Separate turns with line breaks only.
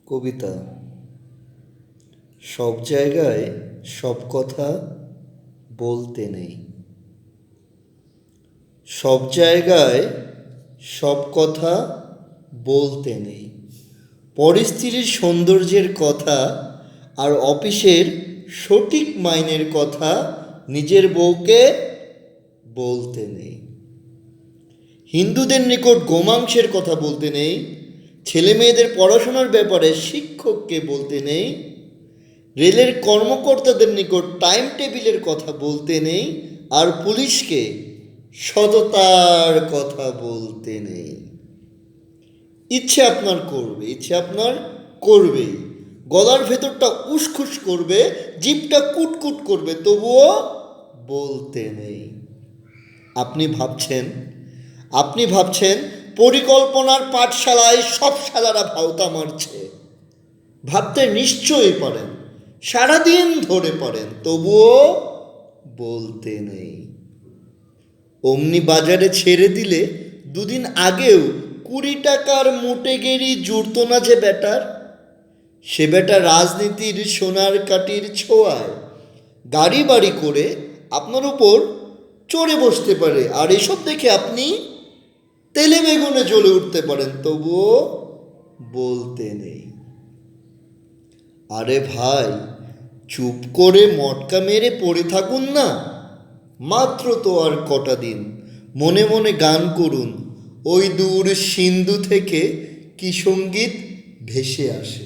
কবিতা। সব জায়গায় সব কথা বলতে নেই, সব জায়গায় সব কথা বলতে নেই। পরিস্থিতির সৌন্দর্যের কথা আর অফিসের সঠিক মাইনের কথা নিজের বউকে বলতে নেই। হিন্দুদের নিকট গোমাংসের কথা বলতে নেই, ছেলে মেয়েদের পড়াশোনার ব্যাপারে শিক্ষককে বলতে নেই, রেলের কর্মকর্তাদের নিকট টাইম টেবিলের কথা বলতে নেই, আর পুলিশকে সততার কথা বলতে নেই। ইচ্ছে আপনার করবে, ইচ্ছে আপনার করবেই, গলার ভেতরটা উসখুস করবে, জিভটা কুটকুট করবে, তবুও বলতে নেই। আপনি ভাবছেন পরিকল্পনার পাঠশালায় সব শালারা ভাওতা মারছে। ভাবতে নিশ্চয়ই পারেন, সারাদিন ধরে পারেন, তবুও বলতে নেই। অমনি বাজারে ছেড়ে দিলে দুদিন আগেও 20 টাকার মোটেগেরি জুড়ত না যে বেটার, সে বেটা রাজনীতির সোনার কাঠির ছোঁয়ায় গাড়ি বাড়ি করে আপনার উপর চড়ে বসতে পারে, আর এসব দেখে আপনি তেলে বেগুনে জ্বলে উঠতে পারেন, তবুও বলতে নেই। আরে ভাই, চুপ করে মটকা মেরে পড়ে থাকুন না, মাত্র তো আর কটা দিন। মনে মনে গান করুন, ওই দূর সিন্ধু থেকে কি সঙ্গীত ভেসে আসে।